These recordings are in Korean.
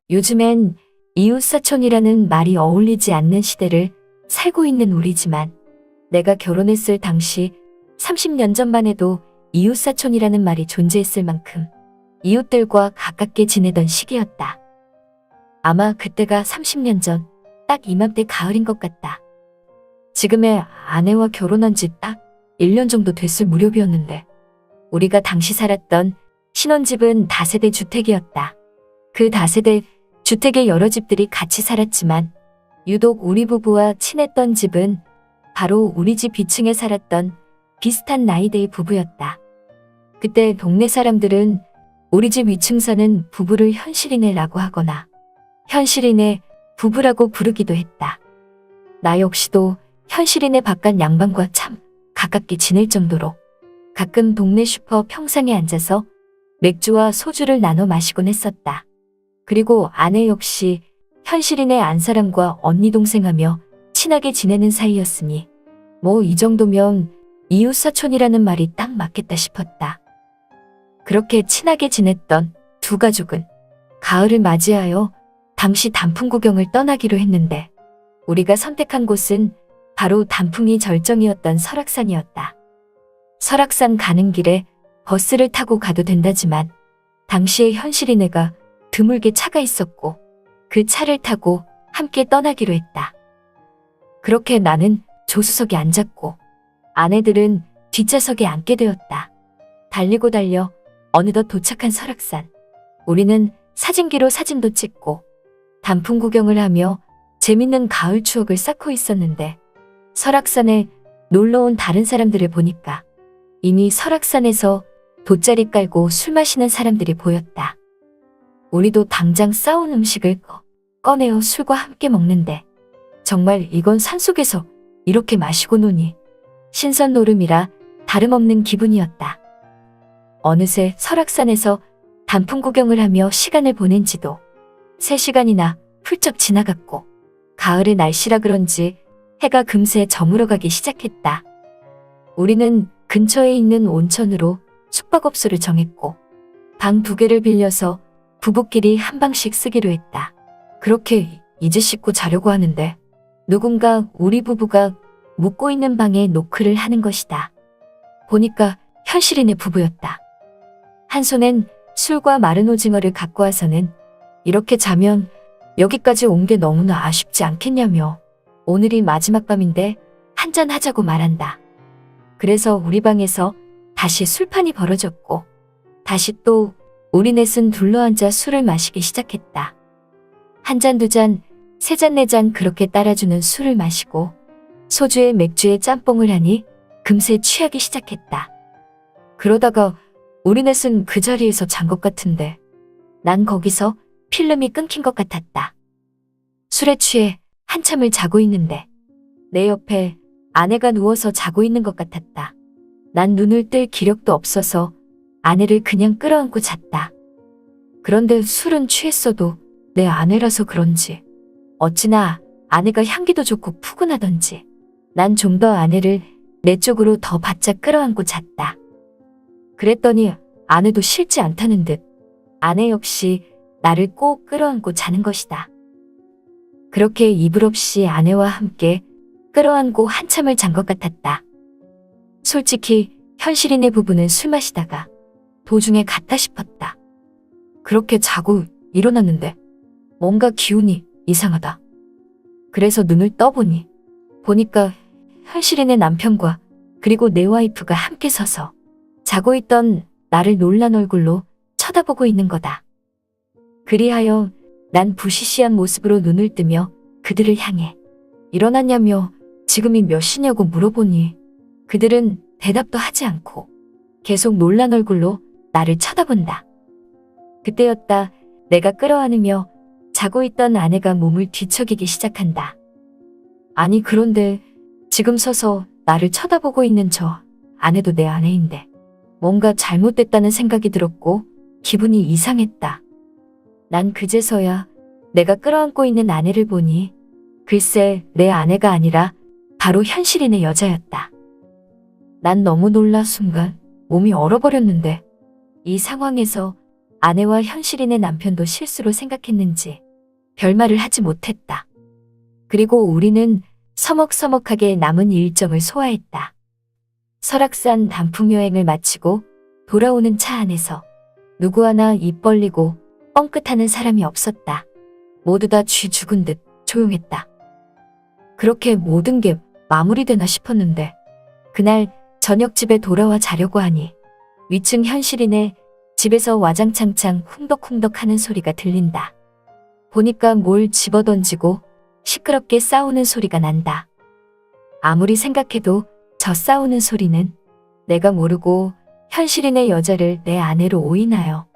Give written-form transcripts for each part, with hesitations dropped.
요즘엔 이웃사촌이라는 말이 어울리지 않는 시대를 살고 있는 우리지만 내가 결혼했을 당시 30년 전만 해도 이웃사촌이라는 말이 존재했을 만큼 이웃들과 가깝게 지내던 시기였다. 아마 그때가 30년 전, 딱 이맘때 가을인 것 같다. 지금의 아내와 결혼한 지 딱 1년 정도 됐을 무렵이었는데 우리가 당시 살았던 신혼집은 다세대 주택이었다. 그 다세대 주택의 여러 집들이 같이 살았지만 유독 우리 부부와 친했던 집은 바로 우리 집 위층에 살았던 비슷한 나이대의 부부였다. 그때 동네 사람들은 우리 집 위층 사는 부부를 현실이네라고 하거나 현실이네 부부라고 부르기도 했다. 나 역시도 현실이네 바깥 양반과 참 가깝게 지낼 정도로 가끔 동네 슈퍼 평상에 앉아서 맥주와 소주를 나눠 마시곤 했었다. 그리고 아내 역시 현실이네 안사람과 언니 동생하며 친하게 지내는 사이였으니 뭐 이 정도면 이웃사촌이라는 말이 딱 맞겠다 싶었다. 그렇게 친하게 지냈던 두 가족은 가을을 맞이하여 당시 단풍 구경을 떠나기로 했는데 우리가 선택한 곳은 바로 단풍이 절정이었던 설악산이었다. 설악산 가는 길에 버스를 타고 가도 된다지만 당시에 현실이네가 드물게 차가 있었고 그 차를 타고 함께 떠나기로 했다. 그렇게 나는 조수석에 앉았고 아내들은 뒷좌석에 앉게 되었다. 달리고 달려 어느덧 도착한 설악산. 우리는 사진기로 사진도 찍고 단풍 구경을 하며 재밌는 가을 추억을 쌓고 있었는데 설악산에 놀러 온 다른 사람들을 보니까 이미 설악산에서 돗자리 깔고 술 마시는 사람들이 보였다. 우리도 당장 싸온 음식을 꺼내어 술과 함께 먹는데 정말 이건 산속에서 이렇게 마시고 노니 신선 노름이라 다름없는 기분이었다. 어느새 설악산에서 단풍 구경을 하며 시간을 보낸 지도 3시간이나 훌쩍 지나갔고 가을의 날씨라 그런지 해가 금세 저물어가기 시작했다. 우리는 근처에 있는 온천으로 숙박업소를 정했고 방 2개를 빌려서 부부끼리 한 방씩 쓰기로 했다. 그렇게 이제 씻고 자려고 하는데 누군가 우리 부부가 묵고 있는 방에 노크를 하는 것이다. 보니까 현실이네 부부였다. 한 손엔 술과 마른 오징어를 갖고 와서는 이렇게 자면 여기까지 온 게 너무나 아쉽지 않겠냐며 오늘이 마지막 밤인데 한잔 하자고 말한다. 그래서 우리 방에서 다시 술판이 벌어졌고 다시 또 우리 넷은 둘러앉아 술을 마시기 시작했다. 한 잔, 2잔, 3잔, 4잔 그렇게 따라주는 술을 마시고 소주에 맥주에 짬뽕을 하니 금세 취하기 시작했다. 그러다가 우리 넷은 그 자리에서 잔 것 같은데 난 거기서 필름이 끊긴 것 같았다. 술에 취해 한참을 자고 있는데 내 옆에 아내가 누워서 자고 있는 것 같았다. 난 눈을 뜰 기력도 없어서 아내를 그냥 끌어안고 잤다. 그런데 술은 취했어도 내 아내라서 그런지 어찌나 아내가 향기도 좋고 푸근하던지 난 좀 더 아내를 내 쪽으로 더 바짝 끌어안고 잤다. 그랬더니 아내도 싫지 않다는 듯 아내 역시 나를 꼭 끌어안고 자는 것이다. 그렇게 이불 없이 아내와 함께 끌어안고 한참을 잔 것 같았다. 솔직히 현실이네 부부는 술 마시다가 도중에 갔다 싶었다. 그렇게 자고 일어났는데 뭔가 기운이 이상하다. 그래서 눈을 떠보니 보니까 현실이네 남편과 그리고 내 와이프가 함께 서서 자고 있던 나를 놀란 얼굴로 쳐다보고 있는 거다. 그리하여 난 부시시한 모습으로 눈을 뜨며 그들을 향해 일어났냐며 지금이 몇 시냐고 물어보니 그들은 대답도 하지 않고 계속 놀란 얼굴로 나를 쳐다본다. 그때였다. 내가 끌어안으며 자고 있던 아내가 몸을 뒤척이기 시작한다. 아니 그런데 지금 서서 나를 쳐다보고 있는 저 아내도 내 아내인데 뭔가 잘못됐다는 생각이 들었고 기분이 이상했다. 난 그제서야 내가 끌어안고 있는 아내를 보니 글쎄 내 아내가 아니라 바로 현실이네 여자였다. 난 너무 놀라 순간 몸이 얼어버렸는데 이 상황에서 아내와 현실인의 남편도 실수로 생각했는지 별말을 하지 못했다. 그리고 우리는 서먹서먹하게 남은 일정을 소화했다. 설악산 단풍 여행을 마치고 돌아오는 차 안에서 누구 하나 입 벌리고 뻥끗하는 사람이 없었다. 모두 다 쥐 죽은 듯 조용했다. 그렇게 모든 게 마무리되나 싶었는데 그날 저녁 집에 돌아와 자려고 하니 위층 현실인의 집에서 와장창창 훈덕훈덕 하는 소리가 들린다. 보니까 뭘 집어던지고 시끄럽게 싸우는 소리가 난다. 아무리 생각해도 저 싸우는 소리는 내가 모르고 현실인의 여자를 내 아내로 오인하여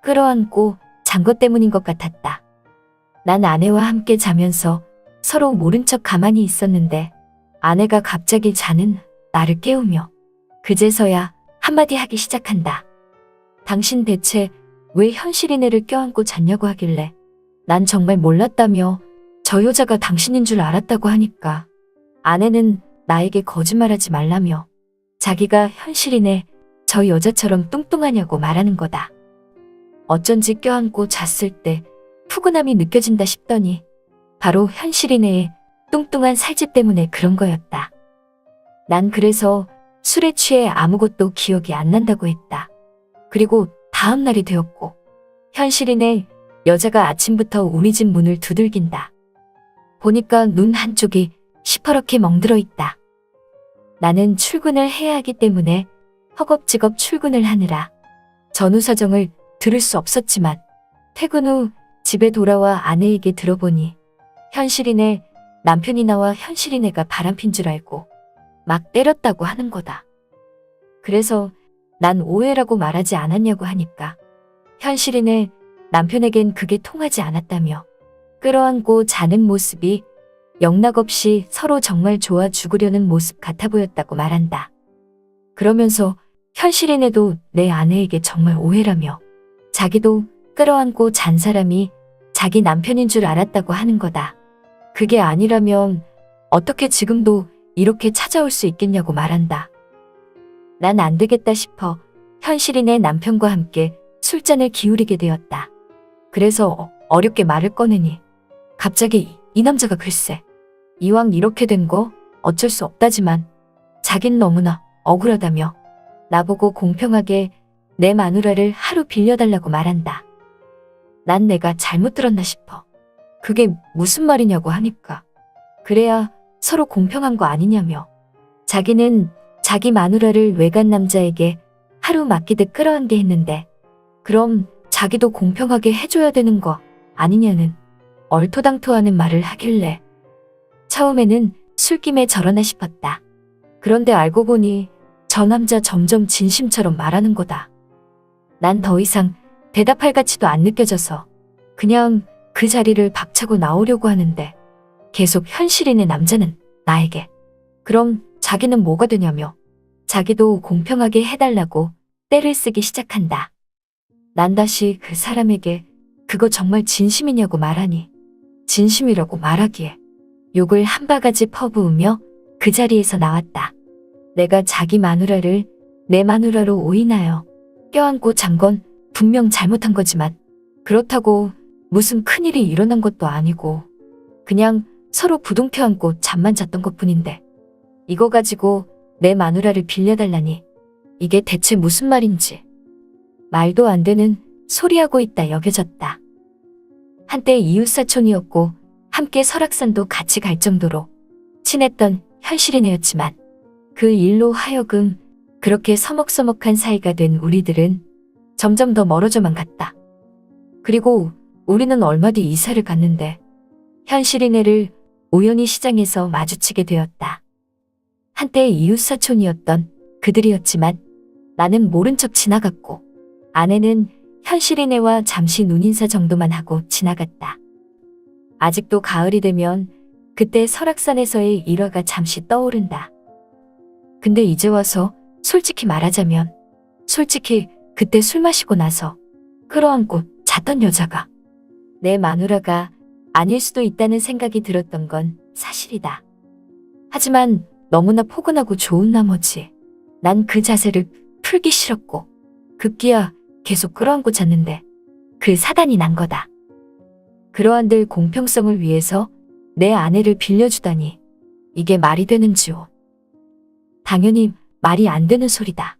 끌어안고 잔 것 때문인 것 같았다. 난 아내와 함께 자면서 서로 모른 척 가만히 있었는데 아내가 갑자기 자는 나를 깨우며 그제서야 한마디 하기 시작한다. 당신 대체 왜 현실인애를 껴안고 잤냐고 하길래 난 정말 몰랐다며 저 여자가 당신인 줄 알았다고 하니까 아내는 나에게 거짓말하지 말라며 자기가 현실인애 저 여자처럼 뚱뚱하냐고 말하는 거다. 어쩐지 껴안고 잤을 때 푸근함이 느껴진다 싶더니 바로 현실인애의 뚱뚱한 살집 때문에 그런 거였다. 난 그래서 술에 취해 아무것도 기억이 안 난다고 했다. 그리고 다음 날이 되었고 현실인의 여자가 아침부터 우리 집 문을 두들긴다. 보니까 눈 한쪽이 시퍼렇게 멍들어 있다. 나는 출근을 해야 하기 때문에 허겁지겁 출근을 하느라 전후 사정을 들을 수 없었지만 퇴근 후 집에 돌아와 아내에게 들어보니 현실인의 남편이 나와 현실인애가 바람핀 줄 알고 막 때렸다고 하는 거다. 그래서 난 오해라고 말하지 않았냐고 하니까 현실인의 남편에겐 그게 통하지 않았다며 끌어안고 자는 모습이 영락없이 서로 정말 좋아 죽으려는 모습 같아 보였다고 말한다. 그러면서 현실인애도 내 아내에게 정말 오해라며 자기도 끌어안고 잔 사람이 자기 남편인 줄 알았다고 하는 거다. 그게 아니라면 어떻게 지금도 이렇게 찾아올 수 있겠냐고 말한다. 난 안 되겠다 싶어 현실인의 남편과 함께 술잔을 기울이게 되었다. 그래서 어렵게 말을 꺼내니 갑자기 이 남자가 글쎄 이왕 이렇게 된 거 어쩔 수 없다지만 자긴 너무나 억울하다며 나보고 공평하게 내 마누라를 하루 빌려달라고 말한다. 난 내가 잘못 들었나 싶어. 그게 무슨 말이냐고 하니까 그래야 서로 공평한 거 아니냐며 자기는 자기 마누라를 외간 남자에게 하루 맡기듯 끌어안게 했는데 그럼 자기도 공평하게 해줘야 되는 거 아니냐는 얼토당토하는 말을 하길래 처음에는 술김에 저러나 싶었다. 그런데 알고 보니 저 남자 점점 진심처럼 말하는 거다. 난 더 이상 대답할 가치도 안 느껴져서 그냥 그 자리를 박차고 나오려고 하는데 계속 현실인의 남자는 나에게 그럼 자기는 뭐가 되냐며 자기도 공평하게 해달라고 떼를 쓰기 시작한다. 난 다시 그 사람에게 그거 정말 진심이냐고 말하니 진심이라고 말하기에 욕을 한 바가지 퍼부으며 그 자리에서 나왔다. 내가 자기 마누라를 내 마누라로 오인하여 껴안고 잔 건 분명 잘못한 거지만 그렇다고 무슨 큰일이 일어난 것도 아니고 그냥 서로 부둥켜 안고 잠만 잤던 것뿐인데 이거 가지고 내 마누라를 빌려달라니 이게 대체 무슨 말인지 말도 안 되는 소리하고 있다 여겨졌다. 한때 이웃사촌이었고 함께 설악산도 같이 갈 정도로 친했던 현실인애였지만 그 일로 하여금 그렇게 서먹서먹한 사이가 된 우리들은 점점 더 멀어져만 갔다. 그리고 우리는 얼마 뒤 이사를 갔는데 현실인애를 우연히 시장에서 마주치게 되었다. 한때 이웃사촌이었던 그들이었지만 나는 모른 척 지나갔고 아내는 현실인애와 잠시 눈인사 정도만 하고 지나갔다. 아직도 가을이 되면 그때 설악산에서의 일화가 잠시 떠오른다. 근데 이제 와서 솔직히 말하자면 솔직히 그때 술 마시고 나서 끌어안고 잤던 여자가 내 마누라가 아닐 수도 있다는 생각이 들었던 건 사실이다. 하지만 너무나 포근하고 좋은 나머지 난 그 자세를 풀기 싫었고 급기야 계속 끌어안고 잤는데 그 사단이 난 거다. 그러한들 공평성을 위해서 내 아내를 빌려주다니 이게 말이 되는지요. 당연히 말이 안 되는 소리다.